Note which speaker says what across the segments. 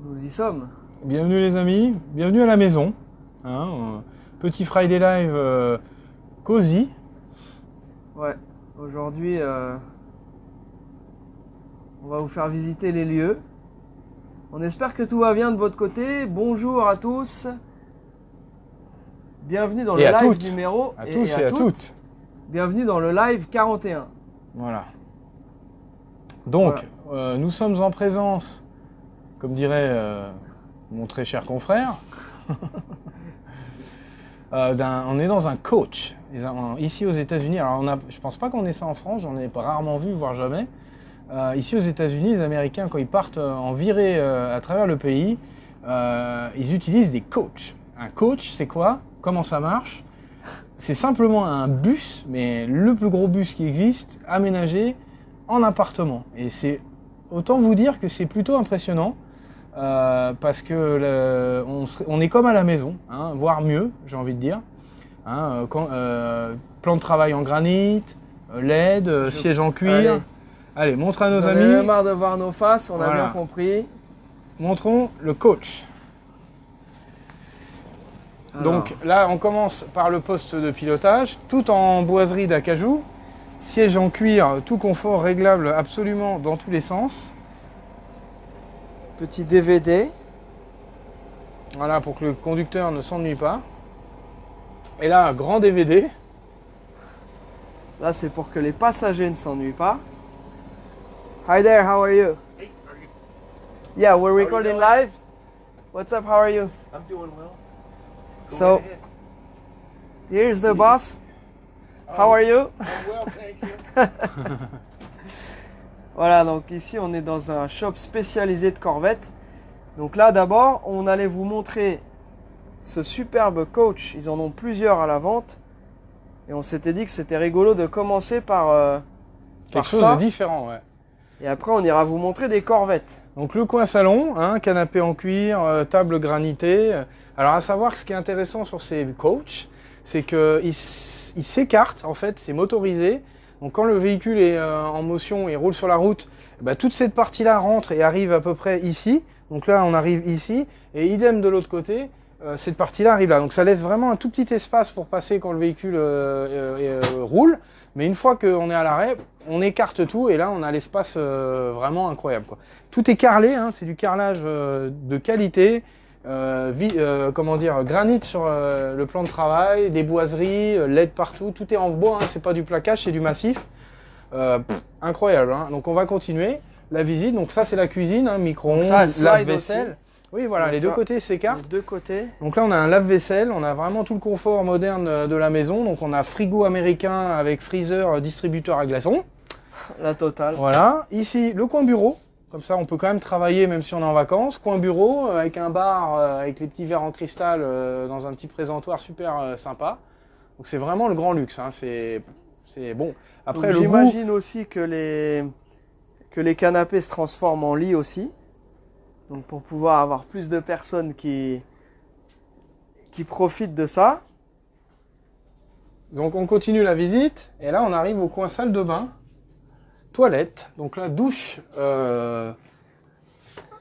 Speaker 1: Nous y sommes.
Speaker 2: Bienvenue les amis, bienvenue à la maison. Petit Friday Live cosy.
Speaker 1: Ouais, aujourd'hui, on va vous faire visiter les lieux. On espère que tout va bien de votre côté. Bonjour à tous. Bienvenue dans le live numéro...
Speaker 2: À tous et à toutes.
Speaker 1: Bienvenue dans le live 41.
Speaker 2: Voilà. Donc, nous sommes en présence, comme dirait mon très cher confrère, on est dans un coach, ici aux États-Unis. Alors, je pense pas qu'on ait ça en France, j'en ai rarement vu, voire jamais. Ici aux États-Unis, les Américains, quand ils partent en virée à travers le pays, ils utilisent des coachs. Un coach, c'est quoi? Comment ça marche? C'est simplement un bus, mais le plus gros bus qui existe, aménagé en appartement. Et c'est autant vous dire que c'est plutôt impressionnant, parce que on est comme à la maison, hein, voire mieux, j'ai envie de dire. Plan de travail en granit, LED, siège en cuir. Allez, montre à nos amis.
Speaker 1: On a marre de voir nos faces, on a bien compris.
Speaker 2: Montrons le coach. Alors. Donc là, on commence par le poste de pilotage, tout en boiserie d'acajou, siège en cuir, tout confort, réglable absolument dans tous les sens.
Speaker 1: Petit DVD.
Speaker 2: Voilà, pour que le conducteur ne s'ennuie pas. Et là, un grand DVD.
Speaker 1: Là, c'est pour que les passagers ne s'ennuient pas. Hi there, how are you?
Speaker 3: Hey, are you?
Speaker 1: Yeah, we're recording live. What's up, how are you?
Speaker 3: I'm doing well. Go
Speaker 1: So,
Speaker 3: ahead.
Speaker 1: here's the boss. How are you?
Speaker 3: I'm well, thank you.
Speaker 1: Voilà, donc ici on est dans un shop spécialisé de corvettes. Donc là d'abord, on allait vous montrer ce superbe coach. Ils en ont plusieurs à la vente. Et on s'était dit que c'était rigolo de commencer par
Speaker 2: quelque chose
Speaker 1: ça.
Speaker 2: de différent, ouais.
Speaker 1: Et après on ira vous montrer des corvettes.
Speaker 2: Donc le coin salon, canapé en cuir, table granitée. Alors à savoir, ce qui est intéressant sur ces coachs, c'est qu'ils s'écartent, en fait, c'est motorisé. Donc quand le véhicule est en motion et roule sur la route, toute cette partie-là rentre et arrive à peu près ici. Donc là, on arrive ici. Et idem de l'autre côté, cette partie-là arrive là. Donc ça laisse vraiment un tout petit espace pour passer quand le véhicule roule. Mais une fois qu'on est à l'arrêt, on écarte tout et là, on a l'espace vraiment incroyable, quoi. Tout est carrelé, c'est du carrelage de qualité. Granit sur le plan de travail, des boiseries, LED partout, tout est en bois, c'est pas du plaquage, c'est du massif. Incroyable, donc on va continuer la visite. Donc ça c'est la cuisine, micro-ondes, lave-vaisselle. Oui voilà, donc les deux côtés s'écartent.
Speaker 1: Les deux côtés.
Speaker 2: Donc là on a un lave-vaisselle, on a vraiment tout le confort moderne de la maison. Donc on a frigo américain avec freezer, distributeur à glaçons.
Speaker 1: La totale.
Speaker 2: Voilà, ici le coin bureau. Comme ça, on peut quand même travailler même si on est en vacances. Coin bureau, avec un bar, avec les petits verres en cristal dans un petit présentoir super sympa. Donc c'est vraiment le grand luxe, c'est bon. Après,
Speaker 1: j'imagine aussi que les canapés se transforment en lit aussi. Donc pour pouvoir avoir plus de personnes qui profitent de ça.
Speaker 2: Donc on continue la visite. Et là, on arrive au coin salle de bain. Toilette, donc la douche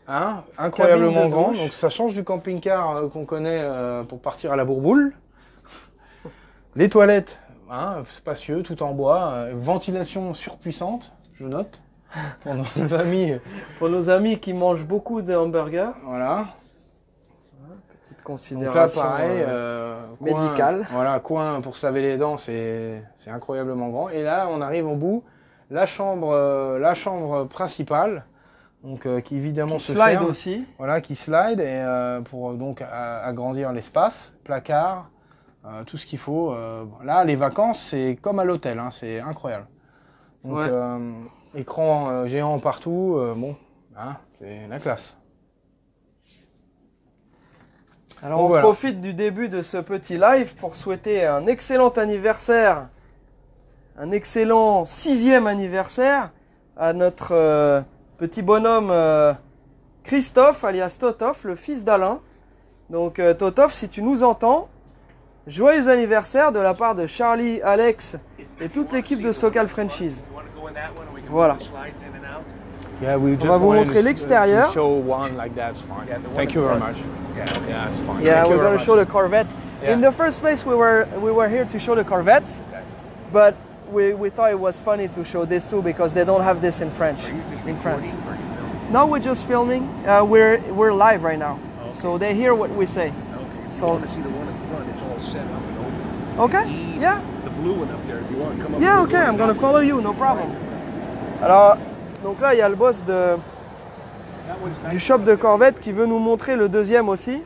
Speaker 2: incroyablement grande, donc ça change du camping-car qu'on connaît pour partir à la bourboule. Les toilettes, spacieux, tout en bois, ventilation surpuissante, je note, pour nos amis.
Speaker 1: Pour nos amis qui mangent beaucoup de hamburgers.
Speaker 2: Voilà.
Speaker 1: Petite considération
Speaker 2: donc là, pareil,
Speaker 1: médicale.
Speaker 2: Voilà, coin pour se laver les dents, c'est incroyablement grand. Et là, on arrive au bout. La chambre principale, donc qui évidemment se
Speaker 1: slide
Speaker 2: ferme,
Speaker 1: aussi.
Speaker 2: Voilà, qui slide et pour donc agrandir l'espace, placard, tout ce qu'il faut. Là, les vacances, c'est comme à l'hôtel, c'est incroyable. Donc écran géant partout, c'est la classe.
Speaker 1: Alors donc, on profite du début de ce petit live pour souhaiter un excellent anniversaire. Un excellent 6e anniversaire à notre petit bonhomme Christophe, alias Totov, le fils d'Alain. Donc Totov, si tu nous entends, joyeux anniversaire de la part de Charlie, Alex et toute l'équipe de Socal Franchise. Voilà.
Speaker 2: Yeah, we just
Speaker 1: va vous
Speaker 2: wanted
Speaker 1: montrer
Speaker 2: to
Speaker 1: l'extérieur.
Speaker 2: show one like that's fine.
Speaker 3: Yeah, the one
Speaker 2: Thank
Speaker 3: in
Speaker 2: you very
Speaker 3: front.
Speaker 2: much.
Speaker 3: Yeah.
Speaker 2: Yeah, it's fine.
Speaker 1: Yeah,
Speaker 2: Thank you
Speaker 1: we're
Speaker 2: very
Speaker 1: gonna
Speaker 2: much.
Speaker 1: show the Corvettes.
Speaker 2: Yeah.
Speaker 1: In the first place, we were here to show the Corvettes,
Speaker 3: Okay.
Speaker 1: but we thought it was funny to show this too because they don't have this in French.
Speaker 3: Are you just
Speaker 1: In
Speaker 3: recording
Speaker 1: France.
Speaker 3: or are you filming?
Speaker 1: No, we're just filming. We're live right now, so they hear what we say.
Speaker 3: Okay. If
Speaker 1: So-
Speaker 3: you want to see the one in front, it's all set up and open.
Speaker 1: Okay.
Speaker 3: Easy.
Speaker 1: Yeah.
Speaker 3: The blue one up there, if you want, come up.
Speaker 1: Yeah,
Speaker 3: to
Speaker 1: okay,
Speaker 3: the one
Speaker 1: I'm gonna
Speaker 3: that
Speaker 1: follow
Speaker 3: one.
Speaker 1: you, no problem. Alors, donc là, il y a le boss
Speaker 3: That one's
Speaker 1: du
Speaker 3: nice.
Speaker 1: shop de Corvette qui veut nous montrer le deuxième aussi.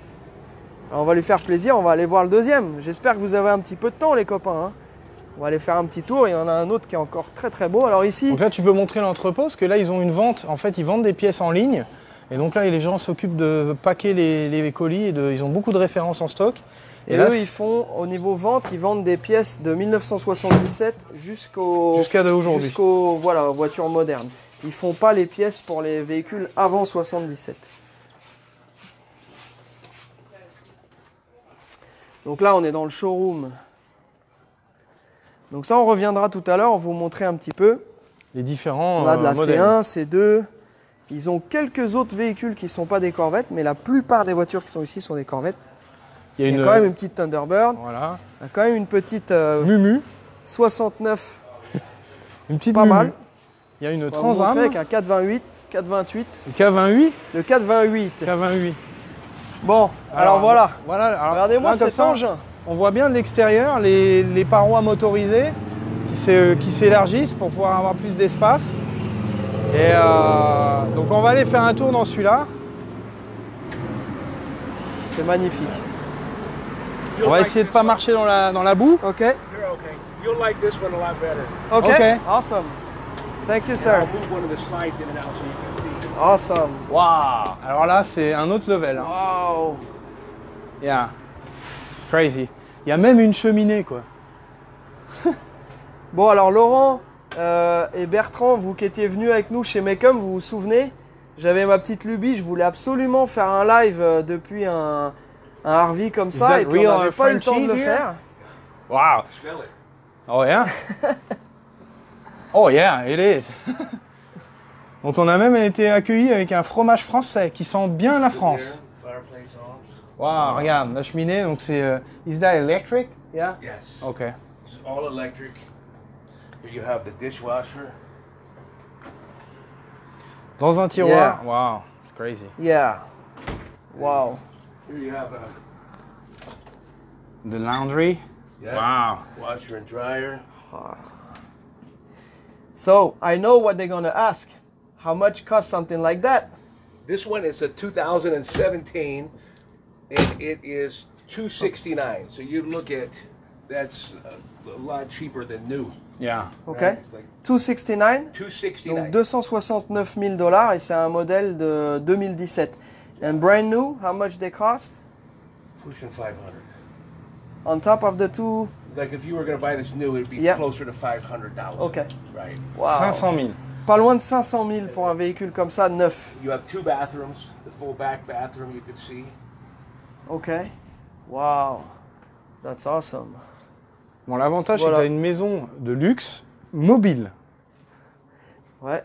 Speaker 1: Alors, on va lui faire plaisir, on va aller voir le deuxième. J'espère que vous avez un petit peu de temps, les copains, hein. On va aller faire un petit tour, il y en a un autre qui est encore très très beau. Alors ici,
Speaker 2: Donc là, tu peux montrer l'entrepôt parce que là, ils ont une vente. En fait, ils vendent des pièces en ligne. Et donc là, les gens s'occupent de paquer les colis. Ils ont beaucoup de références en stock.
Speaker 1: et
Speaker 2: là,
Speaker 1: eux, ils font, au niveau vente, ils vendent des pièces de 1977
Speaker 2: jusqu'à aujourd'hui.
Speaker 1: jusqu'aux voilà, voitures modernes. Ils font pas les pièces pour les véhicules avant 77. Donc là, on est dans le showroom. Donc ça, on reviendra tout à l'heure, on va vous montrer un petit peu.
Speaker 2: Les différents
Speaker 1: On a de la
Speaker 2: modèles.
Speaker 1: C1, C2. Ils ont quelques autres véhicules qui ne sont pas des Corvettes, mais la plupart des voitures qui sont ici sont des Corvettes.
Speaker 2: Il y a
Speaker 1: Il y
Speaker 2: une
Speaker 1: a quand même une petite Thunderbird.
Speaker 2: voilà.
Speaker 1: Il y a quand même une petite
Speaker 2: Mumu.
Speaker 1: 69,
Speaker 2: Une petite
Speaker 1: pas
Speaker 2: Mumu.
Speaker 1: mal.
Speaker 2: Il y a une
Speaker 1: On va vous
Speaker 2: Trans
Speaker 1: montrer
Speaker 2: Am.
Speaker 1: avec un 428, 428.
Speaker 2: Le K28.
Speaker 1: Le 428.
Speaker 2: K28.
Speaker 1: Bon, alors voilà.
Speaker 2: Voilà. alors,
Speaker 1: Regardez-moi
Speaker 2: là, comme
Speaker 1: cet
Speaker 2: ça,
Speaker 1: engin.
Speaker 2: On voit bien de l'extérieur les parois motorisées qui s'élargissent pour pouvoir avoir plus d'espace. Et donc on va aller faire un tour dans celui-là.
Speaker 1: C'est magnifique.
Speaker 3: You'll
Speaker 2: On va
Speaker 3: like
Speaker 2: essayer de
Speaker 3: this
Speaker 2: pas
Speaker 3: one.
Speaker 2: marcher dans la boue.
Speaker 1: Ok.
Speaker 3: You're okay. You'll like this one a lot better.
Speaker 1: Ok.
Speaker 2: Ok.
Speaker 1: Awesome. Thank you,
Speaker 3: And
Speaker 1: sir.
Speaker 3: I'll move one of the slides in and out so you can see.
Speaker 1: Awesome.
Speaker 2: Waouh. Alors là c'est un autre level. Hein.
Speaker 1: Wow.
Speaker 2: Yeah. Crazy. Il y a même une cheminée quoi.
Speaker 1: Bon, alors Laurent et Bertrand, vous qui étiez venus avec nous chez Mecum, vous vous souvenez, j'avais ma petite lubie, je voulais absolument faire un live depuis un Harvey comme ça,
Speaker 2: that
Speaker 1: et puis on
Speaker 2: real
Speaker 1: n'avait pas eu le
Speaker 2: French
Speaker 1: temps de le
Speaker 2: cheese
Speaker 1: faire.
Speaker 2: Wow.
Speaker 3: Smell it.
Speaker 2: Oh yeah. Oh yeah, it is. Donc on a même été accueillis avec un fromage français qui sent bien la France.
Speaker 3: There, fireplace on.
Speaker 2: Waouh, regarde, la cheminée, donc c'est... is that electric? Yeah?
Speaker 3: Yes.
Speaker 2: Ok.
Speaker 3: It's all electric. Here you have the dishwasher.
Speaker 2: Dans un tiroir. Wow, it's crazy.
Speaker 1: Yeah. Wow.
Speaker 3: Here you have
Speaker 2: The laundry.
Speaker 3: yeah,
Speaker 2: Wow.
Speaker 3: washer and dryer.
Speaker 1: So, I know what they're gonna ask. How much costs something like that?
Speaker 3: This one is a 2017, and it is $269. So you look at that's a lot cheaper than new.
Speaker 2: Yeah.
Speaker 1: Ok.
Speaker 3: Right? Like
Speaker 1: 269.
Speaker 3: $269.
Speaker 1: Donc 269 000 $ et c'est un modèle de 2017. And brand new, how much they cost?
Speaker 3: Pushing 500.
Speaker 1: On top of the two.
Speaker 3: Like if you were going to buy this new, it'd be
Speaker 1: Yeah.
Speaker 3: closer to $500.
Speaker 1: Okay.
Speaker 3: Right.
Speaker 1: Wow.
Speaker 2: 500 000.
Speaker 1: Pas loin de 500 000 pour un véhicule comme ça, neuf.
Speaker 3: You have two bathrooms. The full back bathroom you could see.
Speaker 1: Ok. Wow. That's awesome.
Speaker 2: Bon, l'avantage,
Speaker 1: Voilà.
Speaker 2: c'est que tu as une maison de luxe mobile.
Speaker 1: Ouais.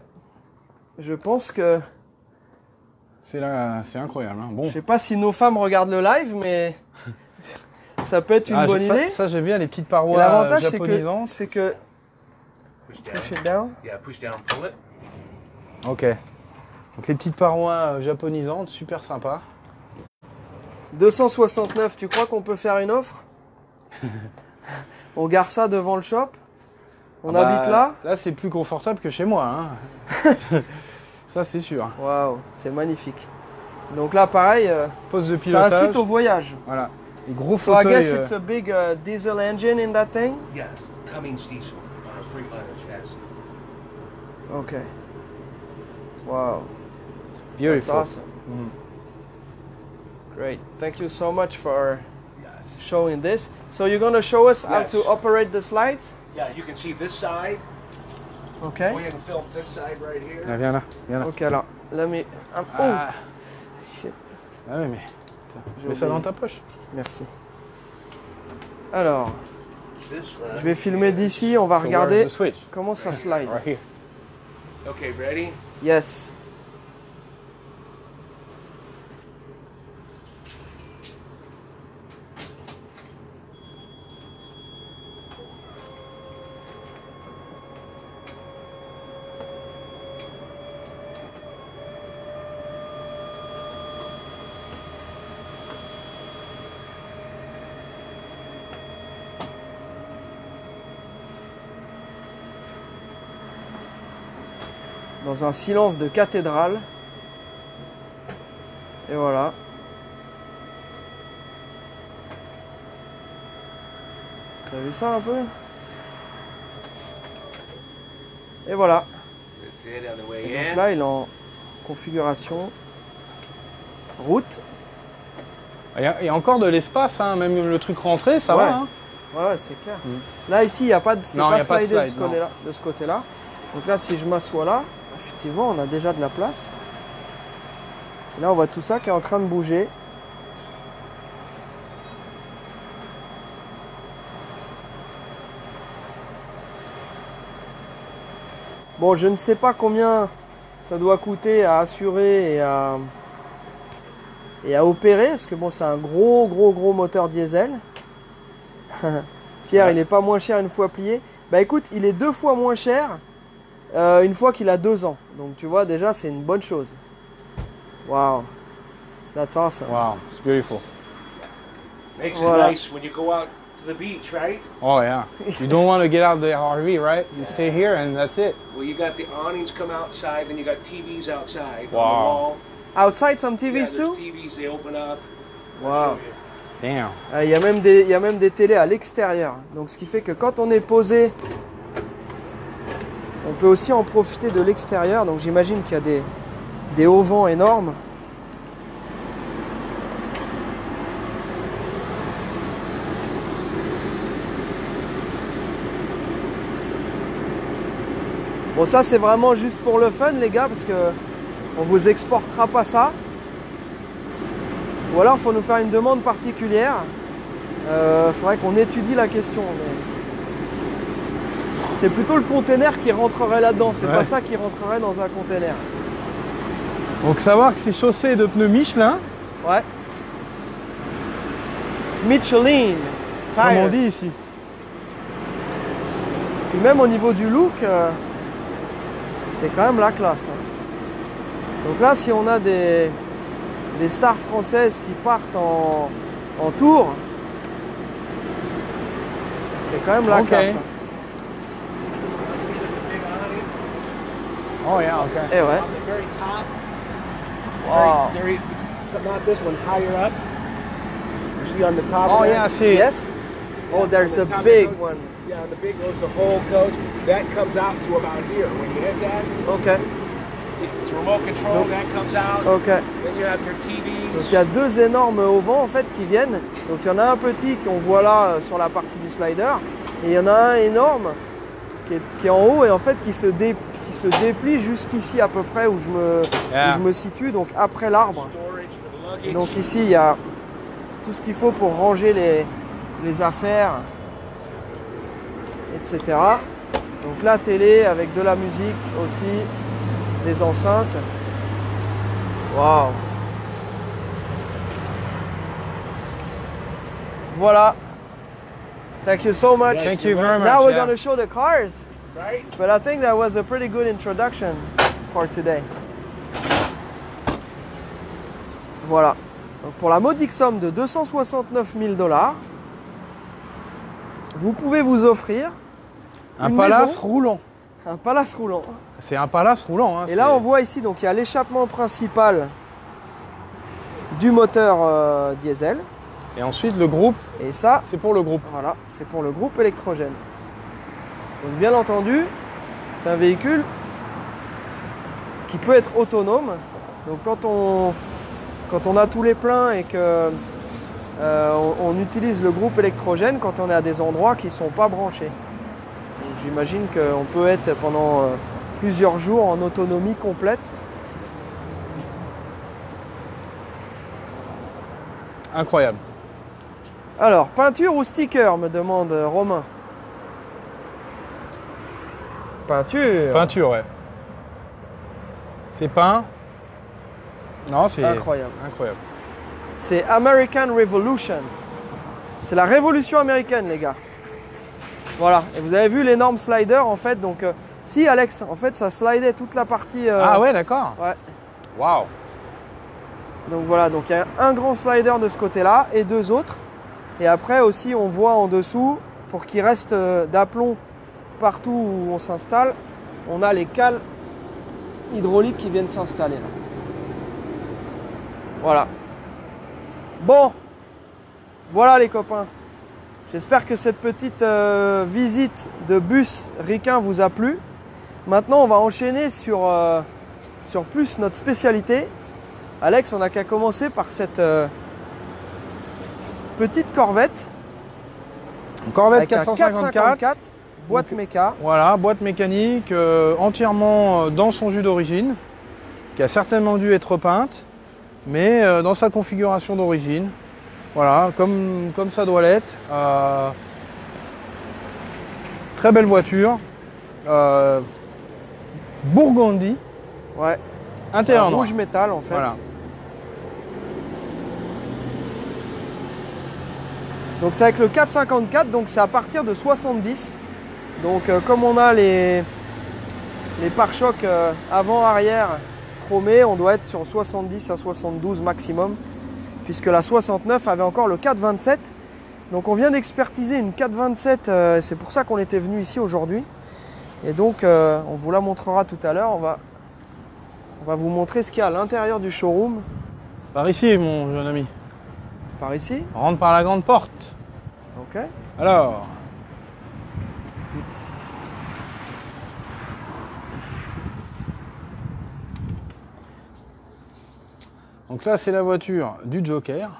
Speaker 1: Je pense que.
Speaker 2: C'est incroyable. Hein. Bon.
Speaker 1: Je sais pas si nos femmes regardent le live, mais. Ça peut être une bonne idée.
Speaker 2: Ça, j'aime bien les petites
Speaker 1: Et
Speaker 2: parois
Speaker 1: l'avantage, c'est que.
Speaker 2: japonisantes.
Speaker 1: C'est que.
Speaker 3: Push down.
Speaker 1: Push it down.
Speaker 3: Yeah, push down, pull it.
Speaker 2: Ok. Donc les petites parois japonisantes, super sympa.
Speaker 1: 269, tu crois qu'on peut faire une offre? On gare ça devant le shop? On
Speaker 2: Ah bah,
Speaker 1: habite là?
Speaker 2: Là, c'est plus confortable que chez moi. Hein. Ça, c'est sûr.
Speaker 1: Waouh, c'est magnifique. Donc là, pareil,
Speaker 2: Poste de
Speaker 1: ça
Speaker 2: pilotage.
Speaker 1: incite au voyage.
Speaker 2: Voilà. Les gros
Speaker 1: So I
Speaker 2: fauteuils.
Speaker 1: guess it's a big diesel engine in that thing?
Speaker 3: Yeah, Cummins diesel on a Freightliner chassis.
Speaker 1: Okay. Wow, that's
Speaker 2: beautiful.
Speaker 1: awesome.
Speaker 2: Mm.
Speaker 1: Great. Thank you so much for
Speaker 3: Yes.
Speaker 1: showing this. So you're gonna show us how
Speaker 3: Yes.
Speaker 1: to operate the slides?
Speaker 3: Yeah, you can see this side. Go
Speaker 1: Okay.
Speaker 3: ahead and film this side right here.
Speaker 2: Ah, viens là, viens là.
Speaker 1: Ok, alors, let me...
Speaker 2: Ah.
Speaker 1: Oh, shit.
Speaker 2: Ah ouais, mais
Speaker 1: J'ai
Speaker 2: mets ça
Speaker 1: oublié.
Speaker 2: dans ta poche.
Speaker 1: Merci. Alors,
Speaker 3: This one.
Speaker 1: je vais filmer d'ici, on va
Speaker 2: So
Speaker 1: regarder
Speaker 2: where's the switch?
Speaker 1: comment ça slide.
Speaker 2: Right here.
Speaker 3: Okay, ready?
Speaker 1: Yes. dans un silence de cathédrale. Et voilà. T'as vu ça un peu? Et voilà. Et donc là, il est en configuration route.
Speaker 2: Il y a encore de l'espace, hein, même le truc rentré, ça va. Hein.
Speaker 1: Ouais, c'est clair. Là, ici, il n'y a pas de slide de ce côté-là. Donc là, si je m'assois là, effectivement, on a déjà de la place. Et là, on voit tout ça qui est en train de bouger. Bon, je ne sais pas combien ça doit coûter à assurer et à opérer, parce que bon, c'est un gros moteur diesel. Pierre, il n'est pas moins cher une fois plié. Bah écoute, il est 2 fois moins cher une fois qu'il a 2 ans. Donc tu vois, déjà, c'est une bonne chose. Wow, that's awesome.
Speaker 2: Wow, it's beautiful.
Speaker 3: Makes it nice when you go out to the beach, right?
Speaker 2: Oh yeah. You don't want to get out of the RV, right? You stay here and that's it.
Speaker 3: Well, you got the awnings come outside, then you got TVs outside on the
Speaker 2: Wow.
Speaker 3: wall.
Speaker 1: Outside, some TVs
Speaker 3: Yeah,
Speaker 1: too?
Speaker 3: there's TVs, they open up.
Speaker 1: Wow.
Speaker 2: Damn.
Speaker 1: Il y a même des télés à l'extérieur. Donc ce qui fait que quand on est posé, on peut aussi en profiter de l'extérieur. Donc j'imagine qu'il y a des auvents énormes. Bon, ça c'est vraiment juste pour le fun, les gars, parce que on vous exportera pas ça. Ou alors il faut nous faire une demande particulière. Faudrait qu'on étudie la question. Mais... c'est plutôt le container qui rentrerait là-dedans. C'est pas ça qui rentrerait dans un container.
Speaker 2: Donc savoir que c'est chaussé de pneus Michelin.
Speaker 1: Ouais. Michelin.
Speaker 2: Comme on dit ici.
Speaker 1: Puis même au niveau du look, c'est quand même la classe. Hein. Donc là, si on a des stars françaises qui partent en tour, c'est quand même la classe. Hein.
Speaker 2: Oh yeah, okay.
Speaker 1: Et ouais.
Speaker 3: On the very top,
Speaker 1: Wow.
Speaker 3: not this one, higher up. You see on the top
Speaker 2: Oh
Speaker 3: of
Speaker 2: yeah, I
Speaker 3: that?
Speaker 2: see.
Speaker 1: Yes? Oh, there's
Speaker 3: On
Speaker 1: a
Speaker 3: the top
Speaker 1: big
Speaker 3: of the-
Speaker 1: one.
Speaker 3: Yeah, the big goes the whole coach. That comes out to about here. When you hit that,
Speaker 1: Ok,
Speaker 3: it's remote control,
Speaker 1: Nope.
Speaker 3: that comes out.
Speaker 1: ok.
Speaker 3: Then you have your TVs.
Speaker 1: Donc il y a 2 énormes auvents en fait qui viennent. Donc il y en a un petit qu'on voit là sur la partie du slider. Et il y en a un énorme qui est en haut et en fait qui se déplie jusqu'ici à peu près où je me situe, donc après l'arbre.
Speaker 3: Storage for the luggage.
Speaker 1: Et donc ici il y a tout ce qu'il faut pour ranger les affaires, etc. Donc la télé avec de la musique aussi, des enceintes. Waouh! Voilà. Thank you so much.
Speaker 2: Thank you very much.
Speaker 1: Now we're
Speaker 2: yeah.
Speaker 1: going to show the cars.
Speaker 3: Right?
Speaker 1: But I think that was a pretty good introduction for today. Voilà. Donc pour la modique somme de 269 000 $, vous pouvez vous offrir
Speaker 2: Un
Speaker 1: une
Speaker 2: palace
Speaker 1: maison.
Speaker 2: roulant.
Speaker 1: Un palace roulant.
Speaker 2: C'est un palace roulant. Hein,
Speaker 1: Et là, on voit ici, donc il y a l'échappement principal du moteur diesel.
Speaker 2: Et ensuite, le groupe,
Speaker 1: Et ça,
Speaker 2: c'est pour le groupe.
Speaker 1: voilà, c'est pour le groupe électrogène. Donc bien entendu, c'est un véhicule qui peut être autonome. Donc quand on a tous les pleins et que on utilise le groupe électrogène quand on est à des endroits qui ne sont pas branchés. Donc j'imagine qu'on peut être pendant plusieurs jours en autonomie complète.
Speaker 2: Incroyable.
Speaker 1: Alors, peinture ou sticker, me demande Romain. Peinture.
Speaker 2: Peinture, ouais. C'est peint. Non, c'est
Speaker 1: Incroyable.
Speaker 2: incroyable.
Speaker 1: C'est American Revolution. C'est la révolution américaine, les gars. Voilà. Et vous avez vu l'énorme slider, en fait. Donc, si, Alex, en fait, ça slidait toute la partie...
Speaker 2: Ah ouais, d'accord.
Speaker 1: Ouais.
Speaker 2: Waouh.
Speaker 1: Donc voilà, donc il y a un grand slider de ce côté-là et 2 autres. Et après aussi, on voit en dessous, pour qu'il reste d'aplomb partout où on s'installe, on a les cales hydrauliques qui viennent s'installer là. Voilà. Bon, voilà les copains. J'espère que cette petite visite de bus Riquin vous a plu. Maintenant, on va enchaîner sur plus notre spécialité. Alex, on n'a qu'à commencer par cette petite Corvette.
Speaker 2: Une Corvette
Speaker 1: avec 454, boîte méca.
Speaker 2: Voilà, boîte mécanique entièrement dans son jus d'origine, qui a certainement dû être peinte, mais dans sa configuration d'origine. Voilà, comme ça doit l'être. Très belle voiture. Burgundy.
Speaker 1: Ouais.
Speaker 2: Intérieur noir.
Speaker 1: Rouge métal en fait.
Speaker 2: Voilà.
Speaker 1: Donc c'est avec le 454, donc c'est à partir de 70. Donc comme on a les pare-chocs avant-arrière chromés, on doit être sur 70 à 72 maximum, puisque la 69 avait encore le 427. Donc on vient d'expertiser une 427, c'est pour ça qu'on était venu ici aujourd'hui. Et donc on vous la montrera tout à l'heure. On va vous montrer ce qu'il y a à l'intérieur du showroom.
Speaker 2: Par ici, mon jeune ami.
Speaker 1: Par ici.
Speaker 2: On rentre par la grande porte.
Speaker 1: Ok.
Speaker 2: Alors. Donc là, c'est la voiture du Joker.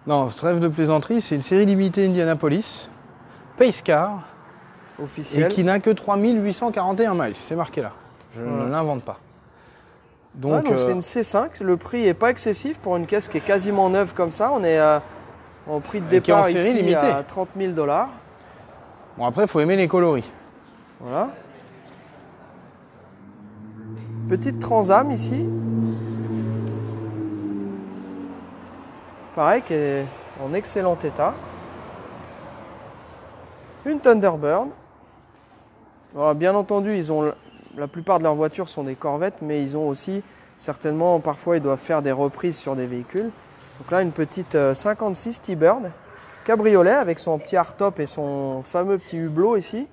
Speaker 2: Non, trêve de plaisanterie, c'est une série limitée Indianapolis, Pace Car,
Speaker 1: Officiel.
Speaker 2: et qui n'a que 3841 miles. C'est marqué là. Je ne l'invente pas.
Speaker 1: Donc c'est une C5, le prix n'est pas excessif pour une caisse qui est quasiment neuve comme ça. On est en prix de départ ici limité à 30 000 $.
Speaker 2: Bon, après, il faut aimer les coloris.
Speaker 1: Voilà. Petite Transam ici. Pareil, qui est en excellent état. Une Thunderbird. Alors, bien entendu, la plupart de leurs voitures sont des Corvettes, mais ils ont aussi, certainement, parfois, ils doivent faire des reprises sur des véhicules. Donc là, une petite 56 T-Bird, cabriolet avec son petit hardtop et son fameux petit hublot ici,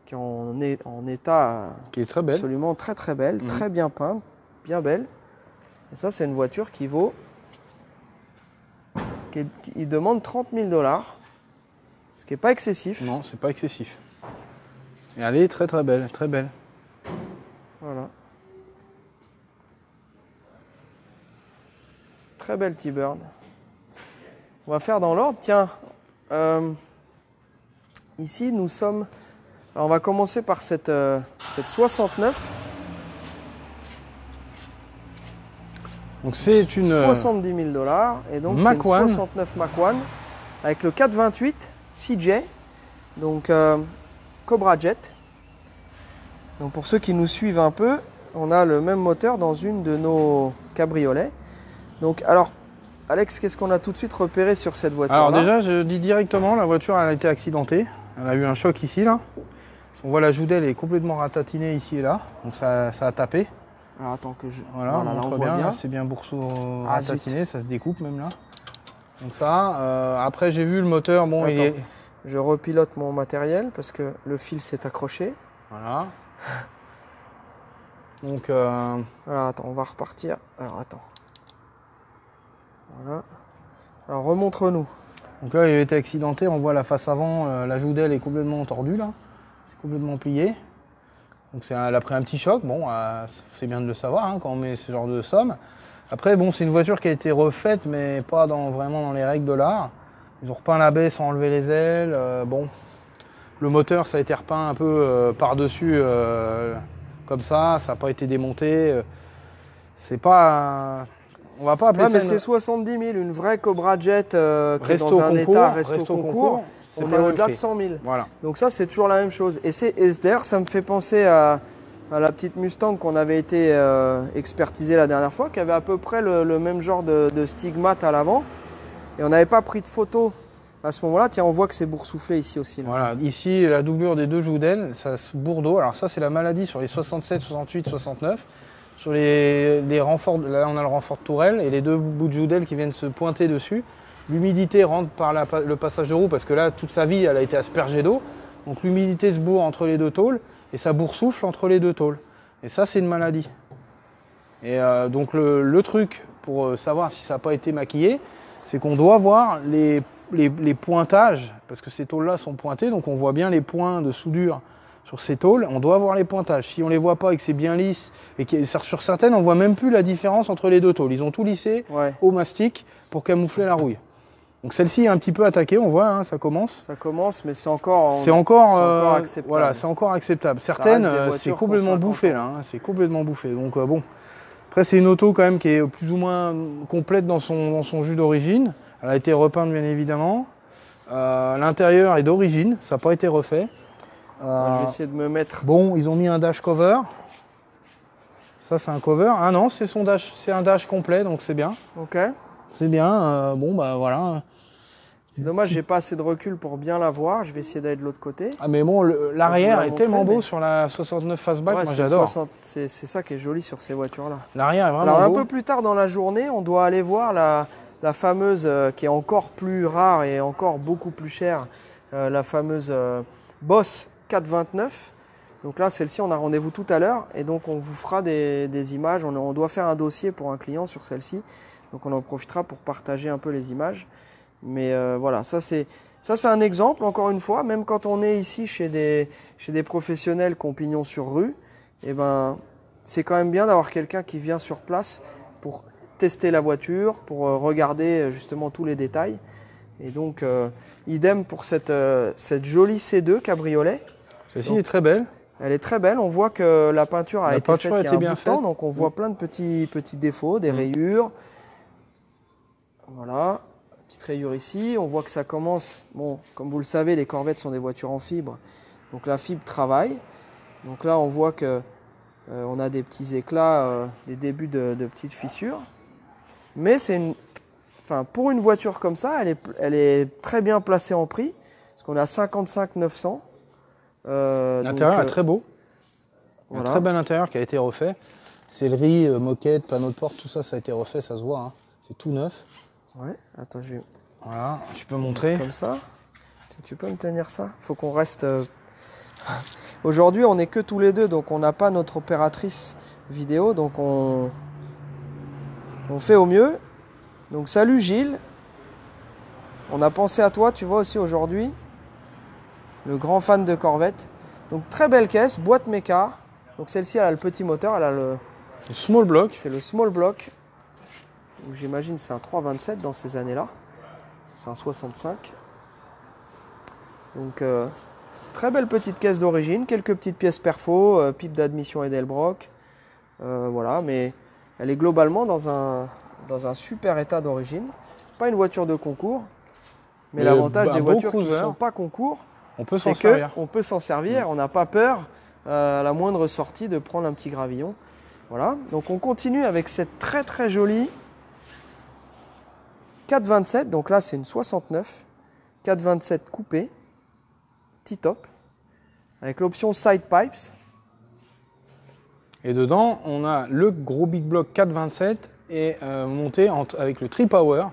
Speaker 1: qui est en état
Speaker 2: qui est très belle.
Speaker 1: Absolument très très belle, très bien peinte, bien belle. Et ça, c'est une voiture qui vaut, il demande 30 000 $, ce qui n'est pas excessif.
Speaker 2: Non, c'est pas excessif. Et elle est très très belle, très belle.
Speaker 1: Voilà. Très belle T-Bird. On va faire dans l'ordre. Tiens, ici nous sommes... Alors on va commencer par cette 69.
Speaker 2: Donc c'est une
Speaker 1: 70 000 $. Et donc c'est une 69 Mach 1 avec le 428 CJ. Donc Cobra Jet. Donc pour ceux qui nous suivent un peu, on a le même moteur dans une de nos cabriolets. Donc alors, Alex, qu'est-ce qu'on a tout de suite repéré sur cette voiture?
Speaker 2: Alors déjà, je dis directement, la voiture elle a été accidentée. Elle a eu un choc ici là. On voit la joue d'aile est complètement ratatinée ici et là. Donc ça a tapé.
Speaker 1: Alors attends que je...
Speaker 2: Voilà, on montre bien. C'est bien bourseau ratatiné, ça se découpe même là. Donc ça, après j'ai vu le moteur, bon
Speaker 1: attends,
Speaker 2: il est...
Speaker 1: Je repilote mon matériel parce que le fil s'est accroché.
Speaker 2: Voilà. Donc
Speaker 1: alors attends, on va repartir. Alors attends. Voilà. Alors remontre-nous.
Speaker 2: Donc là il a été accidenté, on voit la face avant, la joue d'aile est complètement tordue là. C'est complètement plié. Donc elle a pris un petit choc, bon c'est bien de le savoir hein, quand on met ce genre de somme. Après bon c'est une voiture qui a été refaite mais pas vraiment dans les règles de l'art. Ils ont repeint la baie sans enlever les ailes, bon. Le moteur ça a été repeint un peu par-dessus comme ça n'a pas été démonté. C'est pas... On va pas appeler ça
Speaker 1: mais c'est 70 000, une vraie Cobra Jet qui est dans un état resto concours. On est au-delà de 100 000.
Speaker 2: Voilà.
Speaker 1: Donc ça, c'est toujours la même chose. Et d'ailleurs, ça me fait penser à la petite Mustang qu'on avait été expertisée la dernière fois, qui avait à peu près le même genre de stigmate à l'avant. Et on n'avait pas pris de photo à ce moment-là. Tiens, on voit que c'est boursouflé ici aussi. Là.
Speaker 2: Voilà, ici, la doublure des deux joues d'aile, ça se bourdeau. Alors ça, c'est la maladie sur les 67, 68, 69. Sur les renforts, là on a le renfort de tourelle et les deux bouts de joue d'aile qui viennent se pointer dessus. L'humidité rentre par le passage de roue parce que là, toute sa vie, elle a été aspergée d'eau. Donc l'humidité se bourre entre les deux tôles et ça boursoufle entre les deux tôles. Et ça, c'est une maladie. Et donc le truc pour savoir si ça n'a pas été maquillé, c'est qu'on doit voir les pointages, parce que ces tôles-là sont pointées, donc on voit bien les points de soudure sur ces tôles, on doit voir les pointages. Si on ne les voit pas et que c'est bien lisse, et que sur certaines, on ne voit même plus la différence entre les deux tôles. Ils ont tout lissé au mastic pour camoufler la rouille. Donc celle-ci est un petit peu attaquée, on voit, hein, ça commence.
Speaker 1: Ça commence, mais c'est encore
Speaker 2: acceptable. Voilà, c'est encore acceptable. Certaines, c'est complètement bouffé là, hein, c'est complètement bouffé. Donc bon. Après, c'est une auto quand même qui est plus ou moins complète dans son jus d'origine. Elle a été repeinte bien évidemment. L'intérieur est d'origine, ça n'a pas été refait.
Speaker 1: Je vais essayer de me mettre.
Speaker 2: Bon, ils ont mis un dash cover. Ça, c'est un cover. Ah non, c'est un dash complet, donc c'est bien.
Speaker 1: Ok.
Speaker 2: C'est bien. Bon, bah voilà.
Speaker 1: C'est dommage, j'ai pas assez de recul pour bien la voir. Je vais essayer d'aller de l'autre côté.
Speaker 2: Ah mais bon, l'arrière est tellement beau sur la 69 Fastback, moi j'adore.
Speaker 1: C'est ça qui est joli sur ces voitures-là.
Speaker 2: L'arrière est vraiment beau.
Speaker 1: Alors un peu plus tard dans la journée, on doit aller voir la fameuse qui est encore plus rare et encore beaucoup plus chère, la fameuse Boss 429. Donc là, celle-ci, on a rendez-vous tout à l'heure et donc on vous fera des images. On doit faire un dossier pour un client sur celle-ci. Donc on en profitera pour partager un peu les images. Mais voilà, ça c'est un exemple, encore une fois, même quand on est ici chez des professionnels qui ont pignon sur rue, eh ben, c'est quand même bien d'avoir quelqu'un qui vient sur place pour tester la voiture, pour regarder justement tous les détails. Et donc, idem pour cette jolie C2 cabriolet.
Speaker 2: Celle-ci est très belle.
Speaker 1: Elle est très belle, on voit que la peinture a été faite il y a un bout de temps, donc on voit plein de petits défauts, des rayures. Voilà. Petite rayure ici, on voit que ça commence, bon, comme vous le savez, les Corvettes sont des voitures en fibre, donc la fibre travaille. Donc là, on voit que on a des petits éclats, des débuts de petites fissures. Mais pour une voiture comme ça, elle est très bien placée en prix, parce qu'on a 55 900.
Speaker 2: L'intérieur est très beau, voilà. Un très bel intérieur qui a été refait. Sellerie, moquette, panneau de porte, tout ça, ça a été refait, ça se voit, hein. C'est tout neuf.
Speaker 1: Ouais, attends,
Speaker 2: voilà, tu peux montrer.
Speaker 1: Comme ça. Tu peux me tenir ça? Faut qu'on reste. Aujourd'hui, on n'est que tous les deux, donc on n'a pas notre opératrice vidéo, donc on fait au mieux. Donc salut Gilles. On a pensé à toi, tu vois aussi aujourd'hui. Le grand fan de Corvette. Donc très belle caisse, boîte méca. Donc celle-ci, elle a le petit moteur, elle a le
Speaker 2: small block.
Speaker 1: C'est le small block. J'imagine c'est un 327 dans ces années-là. C'est un 65. Donc très belle petite caisse d'origine, quelques petites pièces perfo, pipe d'admission Edelbrock. Voilà, mais elle est globalement dans un super état d'origine. Pas une voiture de concours, mais l'avantage des voitures qui ne sont pas concours, c'est qu'on peut s'en servir, on n'a pas peur à la moindre sortie de prendre un petit gravillon. Voilà, donc on continue avec cette très très jolie 427, donc là c'est une 69, 427 coupé, T-top, avec l'option Side Pipes.
Speaker 2: Et dedans, on a le gros Big Block 427 et monté avec le Tri-Power,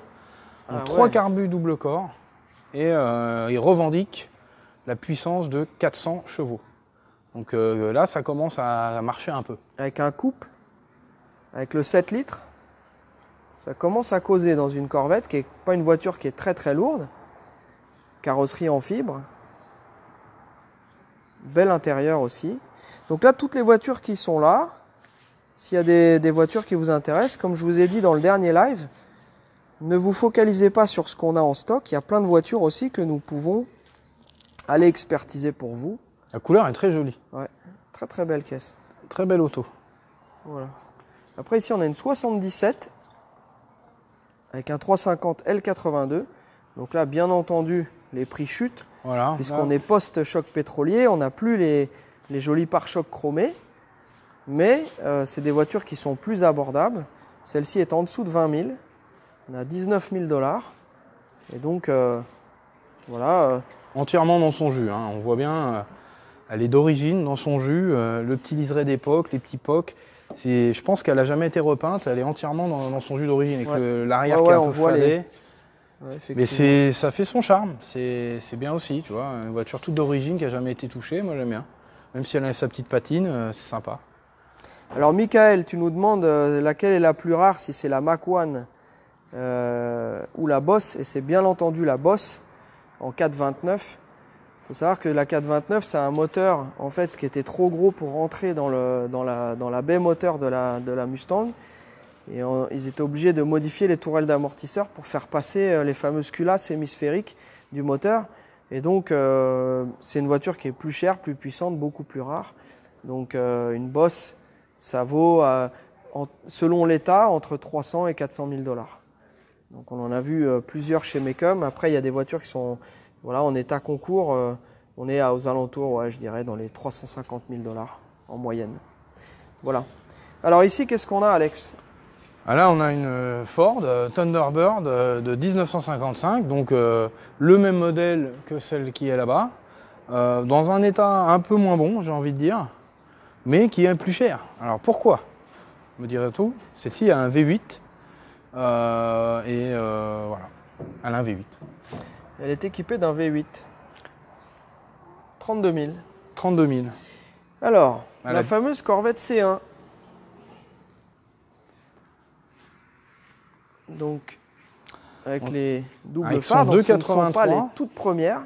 Speaker 2: 3 carbus double corps, et il revendique la puissance de 400 chevaux. Donc là, ça commence à marcher un peu. Avec
Speaker 1: un couple, avec le 7 litres. Ça commence à causer dans une Corvette qui n'est pas une voiture qui est très très lourde. Carrosserie en fibre. Bel intérieur aussi. Donc là, toutes les voitures qui sont là, s'il y a des voitures qui vous intéressent, comme je vous ai dit dans le dernier live, ne vous focalisez pas sur ce qu'on a en stock. Il y a plein de voitures aussi que nous pouvons aller expertiser pour vous.
Speaker 2: La couleur est très jolie.
Speaker 1: Ouais, très très belle caisse.
Speaker 2: Très belle auto.
Speaker 1: Voilà. Après ici, on a une 77. Avec un 350 L82. Donc là, bien entendu, les prix chutent.
Speaker 2: Voilà,
Speaker 1: puisqu'on est post-choc pétrolier. On n'a plus les jolis pare-chocs chromés. Mais c'est des voitures qui sont plus abordables. Celle-ci est en dessous de 20 000. On a 19 000 $. Et donc, voilà.
Speaker 2: Entièrement dans son jus. Hein. On voit bien, elle est d'origine dans son jus. Le petit liseré d'époque, les petits pocs. Je pense qu'elle n'a jamais été repeinte, elle est entièrement dans son jus d'origine, avec l'arrière qui est un peu fadé. Mais ça fait son charme, c'est bien aussi, tu vois, une voiture toute d'origine qui n'a jamais été touchée, moi j'aime bien. Même si elle a sa petite patine, c'est sympa.
Speaker 1: Alors Michael, tu nous demandes laquelle est la plus rare, si c'est la Mach 1 ou la Boss, et c'est bien entendu la Boss en 429. Il faut savoir que la 429, c'est un moteur en fait qui était trop gros pour rentrer dans la baie moteur de la Mustang. Et ils étaient obligés de modifier les tourelles d'amortisseurs pour faire passer les fameuses culasses hémisphériques du moteur. Et donc, c'est une voiture qui est plus chère, plus puissante, beaucoup plus rare. Donc, une Boss, ça vaut, selon l'état, entre 300 et 400 000 $. Donc, on en a vu plusieurs chez Mecum. Après, il y a des voitures qui sont voilà, en état concours. On est aux alentours, ouais, je dirais, dans les 350 000 $ en moyenne. Voilà. Alors ici, qu'est-ce qu'on a, Alex ?
Speaker 2: Ah là, on a une Ford Thunderbird de 1955, donc le même modèle que celle qui est là-bas, dans un état un peu moins bon, j'ai envie de dire, mais qui est plus cher. Alors pourquoi ? Me direz-vous ? Celle-ci a un V8, voilà, elle a un V8.
Speaker 1: Elle est équipée d'un V8. 32 000.
Speaker 2: 32 000.
Speaker 1: Alors, la fameuse Corvette C1. Donc, avec les doubles phares, donc ce ne sont pas les toutes premières,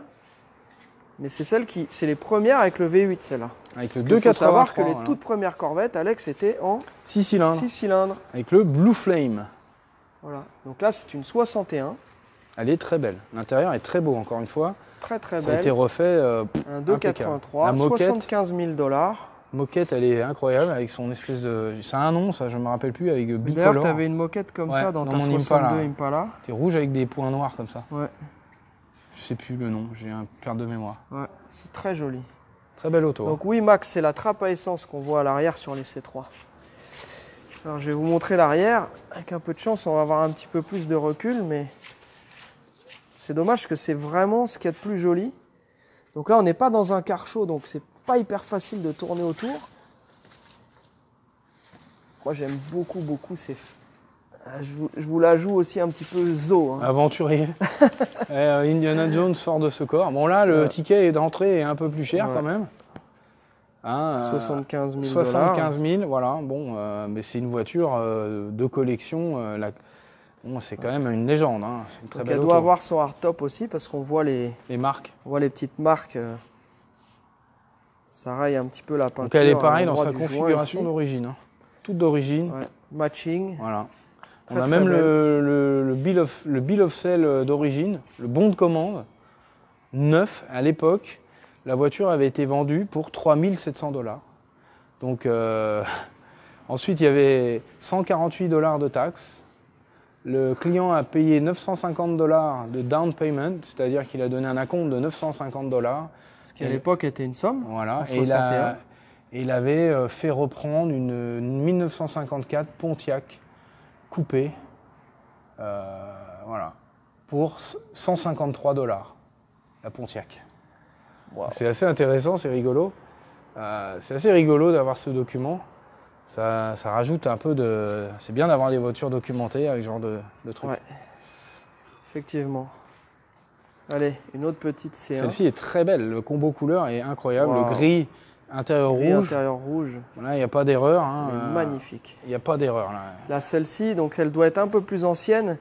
Speaker 1: mais c'est les premières avec le V8, celle-là.
Speaker 2: Avec le 283.
Speaker 1: Il faut savoir que les toutes premières Corvettes, Alex, étaient en
Speaker 2: 6 cylindres.
Speaker 1: 6 cylindres.
Speaker 2: Avec le Blue Flame.
Speaker 1: Voilà. Donc là, c'est une 61.
Speaker 2: Elle est très belle. L'intérieur est très beau, encore une fois.
Speaker 1: Très très belle.
Speaker 2: Ça a été refait.
Speaker 1: Un 283, 75 000 $.
Speaker 2: Moquette, elle est incroyable avec son espèce de. C'est un nom, ça, je me rappelle plus, avec bicolore.
Speaker 1: D'ailleurs, tu avais une moquette comme ça dans ta 62 Impala.
Speaker 2: C'était rouge avec des points noirs comme ça.
Speaker 1: Ouais.
Speaker 2: Je sais plus le nom, j'ai un perte de mémoire.
Speaker 1: Ouais, c'est très joli.
Speaker 2: Très belle auto.
Speaker 1: Donc oui, Max, c'est la trappe à essence qu'on voit à l'arrière sur les C3. Alors, je vais vous montrer l'arrière. Avec un peu de chance, on va avoir un petit peu plus de recul, mais c'est dommage que c'est vraiment ce qu'il y a de plus joli. Donc là, on n'est pas dans un car show, donc c'est pas hyper facile de tourner autour. Moi, j'aime beaucoup. Je vous la joue aussi un petit peu zoo. Hein.
Speaker 2: Aventurier. Indiana Jones sort de ce corps. Bon là, le ticket d'entrée est un peu plus cher quand même. Hein,
Speaker 1: 75 000 $.
Speaker 2: 75 000, voilà. Bon, mais c'est une voiture de collection. Bon, c'est quand même une légende. Hein. Une très belle
Speaker 1: elle
Speaker 2: auto.
Speaker 1: doit avoir son hardtop aussi parce qu'on voit les
Speaker 2: marques.
Speaker 1: On voit les petites marques. Ça raille un petit peu la peinture.
Speaker 2: Donc elle est pareille dans sa configuration d'origine. Hein. Toute d'origine.
Speaker 1: Ouais. Matching.
Speaker 2: Voilà. On a même le bill of sale d'origine, le bon de commande, neuf. À l'époque, la voiture avait été vendue pour 3 700 $. Donc, ensuite, il y avait 148 $ de taxes. Le client a payé 950 $ de down payment, c'est-à-dire qu'il a donné un acompte de 950 $.
Speaker 1: Ce qui à l'époque était une somme.
Speaker 2: Voilà. Et il avait fait reprendre une 1954 Pontiac coupée, voilà, pour 153 $, la Pontiac. Wow. C'est assez intéressant, c'est rigolo. C'est assez rigolo d'avoir ce document. Ça rajoute un peu de... C'est bien d'avoir des voitures documentées avec ce genre de trucs.
Speaker 1: Ouais, effectivement. Allez, une autre petite C1.
Speaker 2: Celle-ci est très belle, le combo couleur est incroyable,
Speaker 1: wow.
Speaker 2: Le gris intérieur rouge.
Speaker 1: Voilà,
Speaker 2: il n'y a pas d'erreur. Hein,
Speaker 1: magnifique.
Speaker 2: Il n'y a pas d'erreur là.
Speaker 1: Là, celle-ci, donc elle doit être un peu plus ancienne,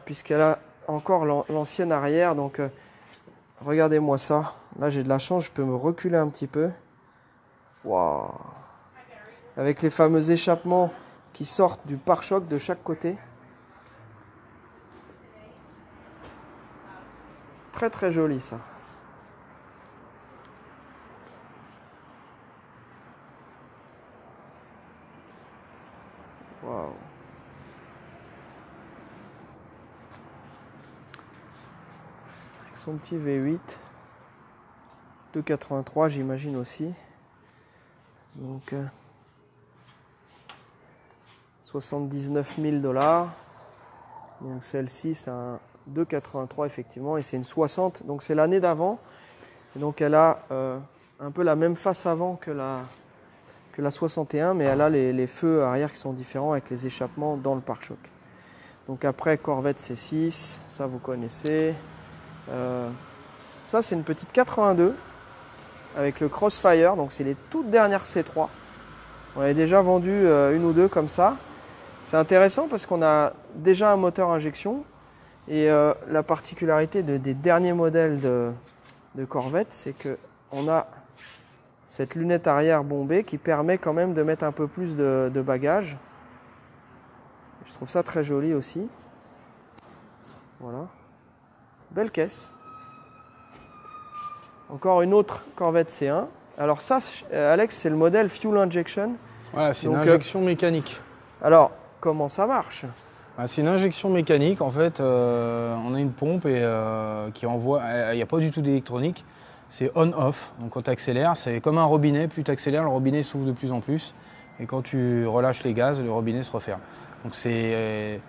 Speaker 1: puisqu'elle a encore l'ancienne arrière. Donc, regardez-moi ça. Là, j'ai de la chance, je peux me reculer un petit peu. Waouh! Avec les fameux échappements qui sortent du pare-choc de chaque côté. Très très joli ça. Waouh. Avec son petit V8. 283 j'imagine aussi. Donc 79 000 $. Donc celle-ci c'est un 283 effectivement et c'est une 60, donc c'est l'année d'avant. Donc elle a un peu la même face avant que la 61, mais elle a les feux arrière qui sont différents avec les échappements dans le pare-choc. Donc après Corvette C6, ça vous connaissez. Ça c'est une petite 82. avec le Crossfire. Donc c'est les toutes dernières C3. On a déjà vendu une ou deux comme ça. C'est intéressant parce qu'on a déjà un moteur injection. Et la particularité des derniers modèles de Corvette, c'est qu'on a cette lunette arrière bombée qui permet quand même de mettre un peu plus de bagages. Je trouve ça très joli aussi. Voilà. Belle caisse. Encore une autre Corvette C1. Alors ça, Alex, c'est le modèle Fuel Injection.
Speaker 2: Voilà, c'est une injection mécanique.
Speaker 1: Alors, comment ça marche?
Speaker 2: C'est une injection mécanique. En fait, on a une pompe et, qui envoie... Il n'y a pas du tout d'électronique. C'est on-off. Donc quand tu accélères, c'est comme un robinet. Plus tu accélères, le robinet s'ouvre de plus en plus. Et quand tu relâches les gaz, le robinet se referme. Donc c'était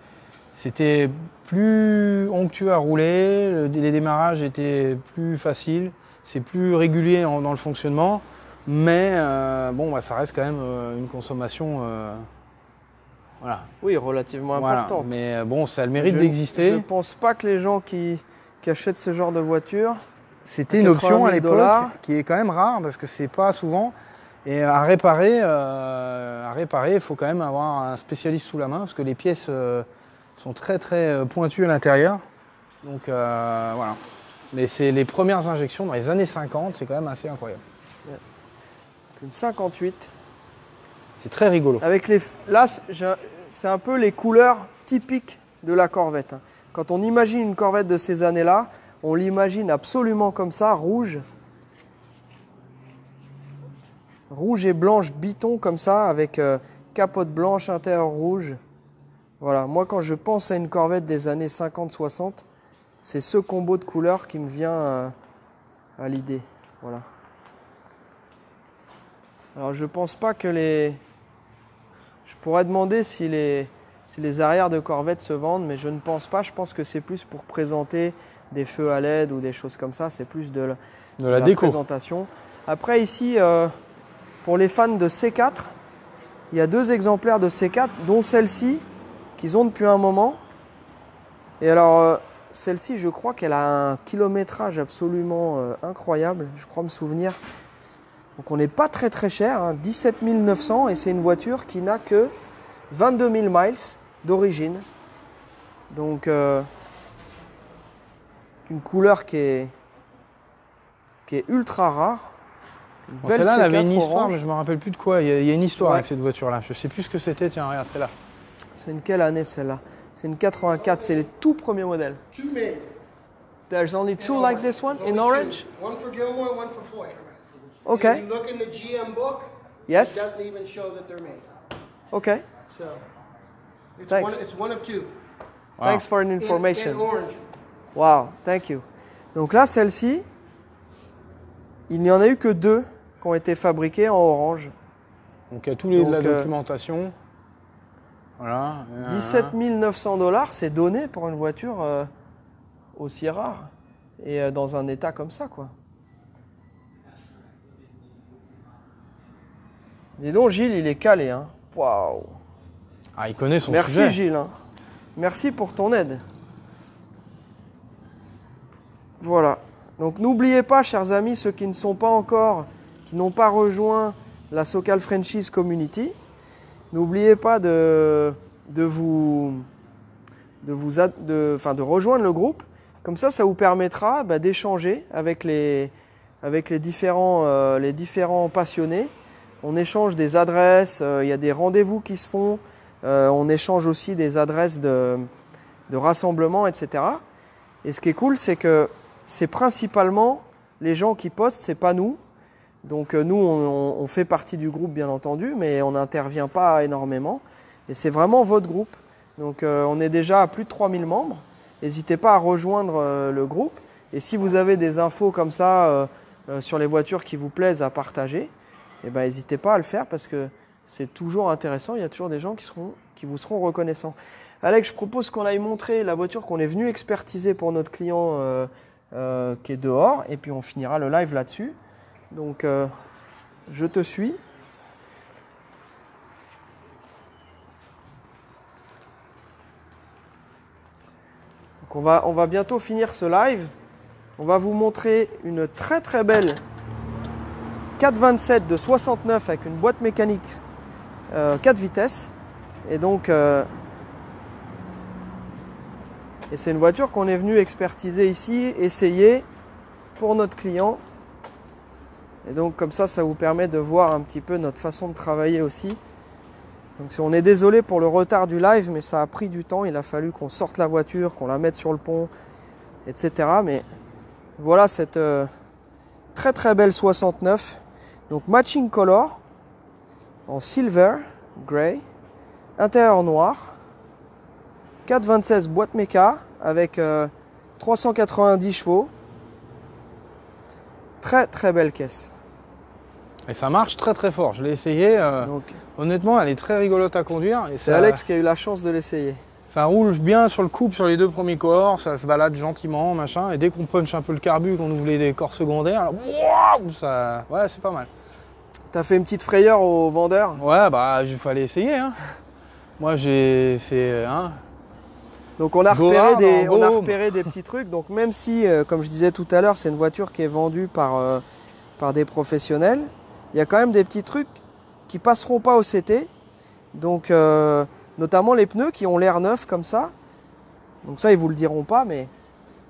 Speaker 2: plus onctueux à rouler. Les démarrages étaient plus faciles. C'est plus régulier dans le fonctionnement. Mais bon, bah, ça reste quand même une consommation... voilà.
Speaker 1: Oui, relativement importante.
Speaker 2: Mais bon, ça a le mérite d'exister.
Speaker 1: Je ne pense pas que les gens qui achètent ce genre de voiture...
Speaker 2: C'était une option à l'époque qui est quand même rare parce que c'est pas souvent. Et à réparer, il faut quand même avoir un spécialiste sous la main parce que les pièces sont très très pointues à l'intérieur. Donc voilà. Mais c'est les premières injections dans les années 50, c'est quand même assez incroyable.
Speaker 1: Une 58.
Speaker 2: C'est très rigolo.
Speaker 1: Avec là, c'est un peu les couleurs typiques de la Corvette. Quand on imagine une Corvette de ces années-là, on l'imagine absolument comme ça, rouge. Rouge et blanche biton comme ça, avec capote blanche, intérieur rouge. Voilà, moi quand je pense à une Corvette des années 50-60, c'est ce combo de couleurs qui me vient à l'idée. Voilà. Alors je pense pas que les... Je pourrais demander si les arrières de Corvette se vendent, mais je ne pense pas. Je pense que c'est plus pour présenter des feux à LED ou des choses comme ça. C'est plus de la présentation. Après ici, pour les fans de C4, il y a 2 exemplaires de C4, dont celle-ci, qu'ils ont depuis un moment. Et alors, celle-ci, je crois qu'elle a un kilométrage absolument incroyable. Je crois me souvenir. Donc on n'est pas très très cher, hein, 17 900, et c'est une voiture qui n'a que 22 000 miles d'origine. Donc une couleur qui est ultra rare.
Speaker 2: Bon, celle-là, elle avait une histoire, mais je ne me rappelle plus de quoi. Il y a une histoire avec cette voiture-là. Je ne sais plus ce que c'était. Tiens, regarde, celle-là.
Speaker 1: C'est une quelle année celle-là? C'est une 84, c'est les tout premiers modèles.
Speaker 4: Two made.
Speaker 1: There's only two like this one in orange?
Speaker 4: One for Gilmore, one for Floyd.
Speaker 1: Okay.
Speaker 4: If you look in the GM book,
Speaker 1: Yes.
Speaker 4: it doesn't even show that they're made.
Speaker 1: Okay.
Speaker 4: So
Speaker 1: Thanks.
Speaker 4: it's one of two.
Speaker 2: Wow.
Speaker 1: Thanks for the
Speaker 4: In
Speaker 1: information.
Speaker 4: orange.
Speaker 1: Wow, thank you. Donc là, celle-ci, il n'y en a eu que 2 qui ont été fabriquées en orange.
Speaker 2: Donc il y a tous les de la documentation. Voilà.
Speaker 1: 17 900 $, c'est donné pour une voiture aussi rare et dans un état comme ça, quoi. Dis donc, Gilles, il est calé, hein. Waouh.
Speaker 2: Ah, il connaît son
Speaker 1: Merci
Speaker 2: sujet.
Speaker 1: Gilles, hein. Merci pour ton aide. Voilà. Donc n'oubliez pas, chers amis, ceux qui ne sont pas encore, qui n'ont pas rejoint la Socal Franchise Community, n'oubliez pas de rejoindre le groupe. Comme ça vous permettra d'échanger avec les différents passionnés. On échange des adresses, il y a des rendez-vous qui se font, on échange aussi des adresses de rassemblement, etc. Et ce qui est cool, c'est que c'est principalement les gens qui postent, c'est pas nous. Donc nous, on fait partie du groupe, bien entendu, mais on n'intervient pas énormément. Et c'est vraiment votre groupe. Donc on est déjà à plus de 3000 membres. N'hésitez pas à rejoindre le groupe. Et si vous avez des infos comme ça sur les voitures qui vous plaisent à partager, eh ben, n'hésitez pas à le faire parce que c'est toujours intéressant. Il y a toujours des gens qui vous seront reconnaissants. Alex, je propose qu'on aille montrer la voiture qu'on est venu expertiser pour notre client qui est dehors. Et puis on finira le live là-dessus. Donc je te suis. Donc on va bientôt finir ce live. On va vous montrer une très très belle 427 de 69 avec une boîte mécanique 4 vitesses. Et donc, et c'est une voiture qu'on est venu expertiser ici, essayer pour notre client. Et donc comme ça vous permet de voir un petit peu notre façon de travailler aussi. Donc on est désolé pour le retard du live, mais ça a pris du temps. Il a fallu qu'on sorte la voiture, qu'on la mette sur le pont, etc. Mais voilà cette très très belle 69. Donc matching color en silver, grey, intérieur noir, 426 boîte méca avec 390 chevaux. Très très belle caisse.
Speaker 2: Et ça marche très très fort. Je l'ai essayé. Donc, honnêtement, elle est très rigolote à conduire.
Speaker 1: C'est Alex qui a eu la chance de l'essayer.
Speaker 2: Ça roule bien sur le couple sur les 2 premiers corps. Ça se balade gentiment, machin. Et dès qu'on punch un peu le carbu, qu'on ouvre les corps secondaires, là, ça, ouais, c'est pas mal.
Speaker 1: T'as fait une petite frayeur au vendeur?
Speaker 2: Ouais, bah il fallait essayer. Hein. Moi,
Speaker 1: donc on a repéré des petits trucs. Donc même si, comme je disais tout à l'heure, c'est une voiture qui est vendue par des professionnels, il y a quand même des petits trucs qui passeront pas au CT. Donc notamment les pneus qui ont l'air neufs comme ça. Donc ça, ils vous le diront pas, mais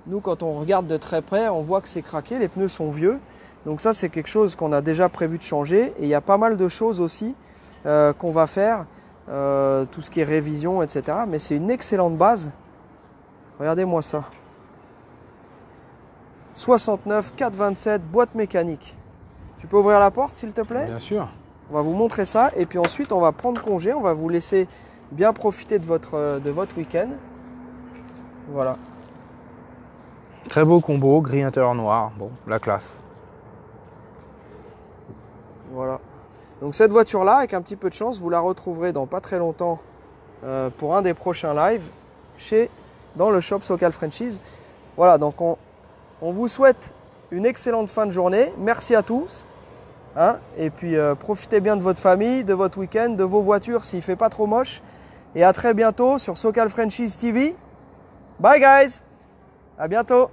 Speaker 1: nous, quand on regarde de très près, on voit que c'est craqué, les pneus sont vieux. Donc ça, c'est quelque chose qu'on a déjà prévu de changer. Et il y a pas mal de choses aussi qu'on va faire. Tout ce qui est révision, etc. Mais c'est une excellente base. Regardez-moi ça. 69, 427, boîte mécanique. Tu peux ouvrir la porte, s'il te plaît?
Speaker 2: Bien sûr.
Speaker 1: On va vous montrer ça. Et puis ensuite, on va prendre congé. On va vous laisser bien profiter de votre week-end. Voilà.
Speaker 2: Très beau combo, gris intérieur noir. Bon, la classe.
Speaker 1: Voilà. Donc cette voiture-là, avec un petit peu de chance, vous la retrouverez dans pas très longtemps pour un des prochains lives dans le shop SoCal Franchise. Voilà, donc on vous souhaite une excellente fin de journée. Merci à tous. Hein, et puis profitez bien de votre famille, de votre week-end, de vos voitures s'il ne fait pas trop moche. Et à très bientôt sur SoCal Franchise TV. Bye guys, à bientôt.